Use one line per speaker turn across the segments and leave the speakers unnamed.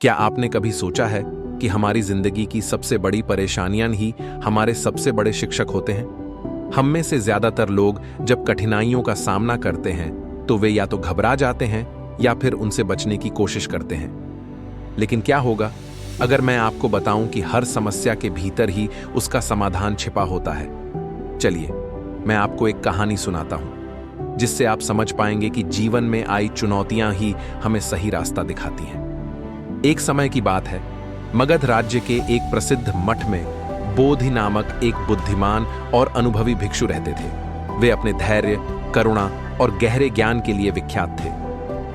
क्या आपने कभी सोचा है कि हमारी जिंदगी की सबसे बड़ी परेशानियां ही हमारे सबसे बड़े शिक्षक होते हैं? हम में से ज्यादातर लोग जब कठिनाइयों का सामना करते हैं तो वे या तो घबरा जाते हैं या फिर उनसे बचने की कोशिश करते हैं। लेकिन क्या होगा अगर मैं आपको बताऊं कि हर समस्या के भीतर ही उसका समाधान छिपा होता है? चलिए, मैं आपको एक कहानी सुनाता हूं जिससे आप समझ पाएंगे कि जीवन में आई चुनौतियां ही हमें सही रास्ता दिखाती हैं। एक समय की बात है, मगध राज्य के एक प्रसिद्ध मठ में बोधि नामक एक बुद्धिमान और अनुभवी भिक्षु रहते थे। वे अपने धैर्य, करुणा और गहरे ज्ञान के लिए विख्यात थे।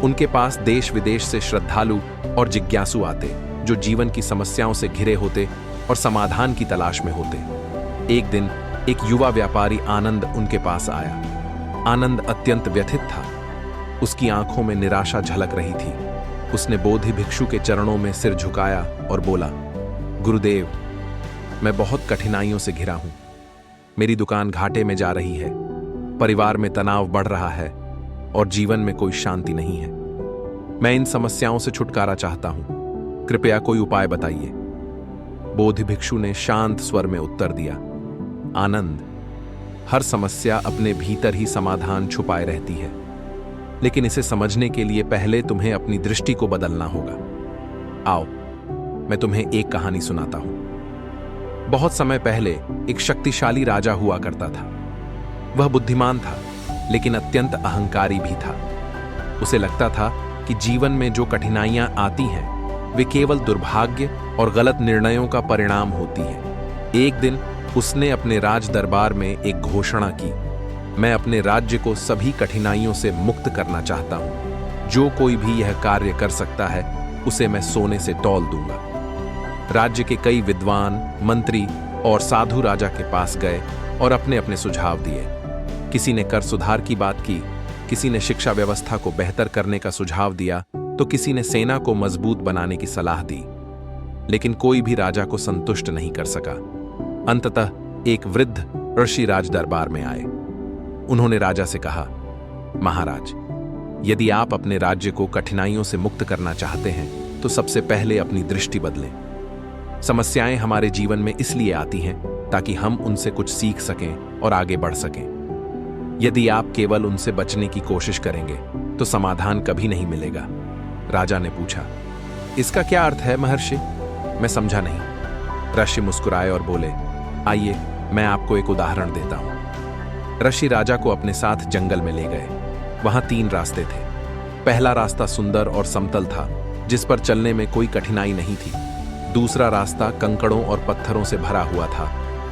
उनके पास देश विदेश से श्रद्धालु और जिज्ञासु आते, जो जीवन की समस्याओं से घिरे होते और समाधान की तलाश में होते। एक दिन एक युवा व्यापारी आनंद उनके पास आया। आनंद अत्यंत व्यथित था। उसकी आंखों में निराशा झलक रही थी। उसने बोधि भिक्षु के चरणों में सिर झुकाया और बोला, गुरुदेव, मैं बहुत कठिनाइयों से घिरा हूं। मेरी दुकान घाटे में जा रही है, परिवार में तनाव बढ़ रहा है और जीवन में कोई शांति नहीं है। मैं इन समस्याओं से छुटकारा चाहता हूं, कृपया कोई उपाय बताइए। बोधि भिक्षु ने शांत स्वर में उत्तर दिया, आनंद, हर समस्या अपने भीतर ही समाधान छुपाए रहती है, लेकिन इसे समझने के लिए पहले तुम्हें अपनी दृष्टि को बदलना होगा। आओ, मैं तुम्हें एक कहानी सुनाता हूं। बहुत समय पहले एक शक्तिशाली राजा हुआ करता था। वह बुद्धिमान था, लेकिन अत्यंत अहंकारी भी था। उसे लगता था कि जीवन में जो कठिनाइयां आती हैं, वे केवल दुर्भाग्य और गलत निर्णयों का परिणाम होती हैं। एक दिन उसने अपने राज दरबार में एक घोषणा की, मैं अपने राज्य को सभी कठिनाइयों से मुक्त करना चाहता हूं। जो कोई भी यह कार्य कर सकता है, उसे मैं सोने से तौल दूंगा। राज्य के कई विद्वान, मंत्री और साधु राजा के पास गए और अपने अपने सुझाव दिए। किसी ने कर सुधार की बात की, किसी ने शिक्षा व्यवस्था को बेहतर करने का सुझाव दिया, तो किसी ने सेना को मजबूत बनाने की सलाह दी। लेकिन कोई भी राजा को संतुष्ट नहीं कर सका। अंततः एक वृद्ध ऋषि राज दरबार में आए। उन्होंने राजा से कहा, महाराज, यदि आप अपने राज्य को कठिनाइयों से मुक्त करना चाहते हैं तो सबसे पहले अपनी दृष्टि बदलें। समस्याएं हमारे जीवन में इसलिए आती हैं ताकि हम उनसे कुछ सीख सकें और आगे बढ़ सकें। यदि आप केवल उनसे बचने की कोशिश करेंगे तो समाधान कभी नहीं मिलेगा। राजा ने पूछा, इसका क्या अर्थ है महर्षि? मैं समझा नहीं। ऋषि मुस्कुराए और बोले, आइए मैं आपको एक उदाहरण देता हूं। ऋषि राजा को अपने साथ जंगल में ले गए। वहां 3 रास्ते थे। पहला रास्ता सुंदर और समतल था, जिस पर चलने में कोई कठिनाई नहीं थी। दूसरा रास्ता कंकड़ों और पत्थरों से भरा हुआ था,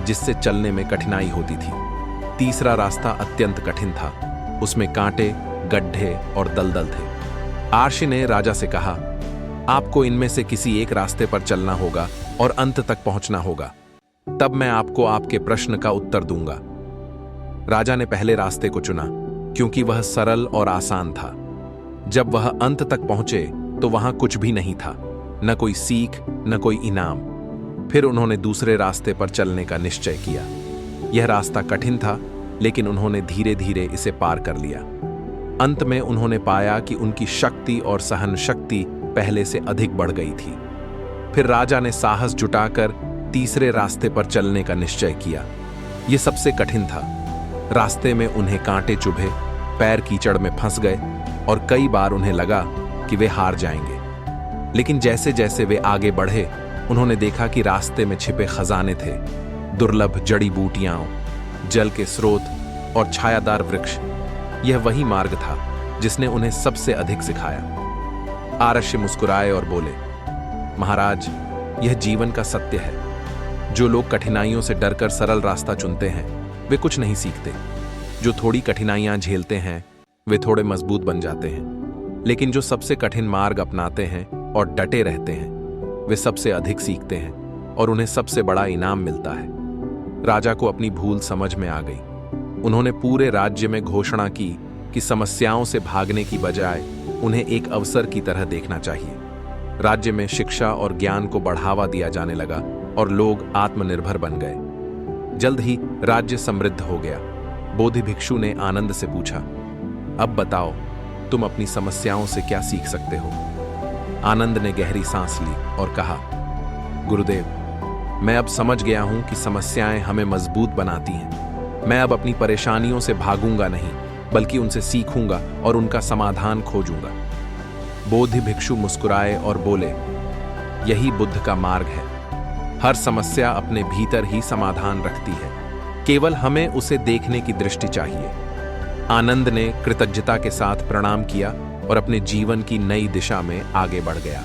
जिससे चलने में कठिनाई होती थी। तीसरा रास्ता अत्यंत कठिन था, उसमें कांटे, गड्ढे और दलदल थे। आर्षि ने राजा से कहा, आपको इनमें से किसी एक रास्ते पर चलना होगा और अंत तक पहुंचना होगा, तब मैं आपको आपके प्रश्न का उत्तर दूंगा। राजा ने पहले रास्ते को चुना क्योंकि वह सरल और आसान था। जब वह अंत तक पहुंचे तो वहां कुछ भी नहीं था, न कोई सीख, न कोई इनाम। फिर उन्होंने दूसरे रास्ते पर चलने का निश्चय किया। यह रास्ता कठिन था, लेकिन उन्होंने धीरे धीरे इसे पार कर लिया। अंत में उन्होंने पाया कि उनकी शक्ति और सहन शक्ति पहले से अधिक बढ़ गई थी। फिर राजा ने साहस जुटाकर तीसरे रास्ते पर चलने का निश्चय किया। यह सबसे कठिन था। रास्ते में उन्हें कांटे चुभे, पैर कीचड़ में फंस गए और कई बार उन्हें लगा कि वे हार जाएंगे। लेकिन जैसे जैसे वे आगे बढ़े, उन्होंने देखा कि रास्ते में छिपे खजाने थे, दुर्लभ जड़ी बूटियां, जल के स्रोत और छायादार वृक्ष। यह वही मार्ग था जिसने उन्हें सबसे अधिक सिखाया। आर्षि मुस्कुराए और बोले, महाराज, यह जीवन का सत्य है। जो लोग कठिनाइयों से डरकर सरल रास्ता चुनते हैं, वे कुछ नहीं सीखते। जो थोड़ी कठिनाइयां झेलते हैं, वे थोड़े मजबूत बन जाते हैं। लेकिन जो सबसे कठिन मार्ग अपनाते हैं और डटे रहते हैं, वे सबसे अधिक सीखते हैं और उन्हें सबसे बड़ा इनाम मिलता है। राजा को अपनी भूल समझ में आ गई। उन्होंने पूरे राज्य में घोषणा की कि समस्याओं से भागने की बजाय उन्हें एक अवसर की तरह देखना चाहिए। राज्य में शिक्षा और ज्ञान को बढ़ावा दिया जाने लगा और लोग आत्मनिर्भर बन गए। जल्द ही राज्य समृद्ध हो गया। बोधि भिक्षु ने आनंद से पूछा, अब बताओ, तुम अपनी समस्याओं से क्या सीख सकते हो? आनंद ने गहरी सांस ली और कहा, गुरुदेव, मैं अब समझ गया हूं कि समस्याएं हमें मजबूत बनाती हैं। मैं अब अपनी परेशानियों से भागूंगा नहीं, बल्कि उनसे सीखूंगा और उनका समाधान खोजूंगा। बोधि भिक्षु मुस्कुराए और बोले, यही बुद्ध का मार्ग है। हर समस्या अपने भीतर ही समाधान रखती है, केवल हमें उसे देखने की दृष्टि चाहिए। आनंद ने कृतज्ञता के साथ प्रणाम किया और अपने जीवन की नई दिशा में आगे बढ़ गया।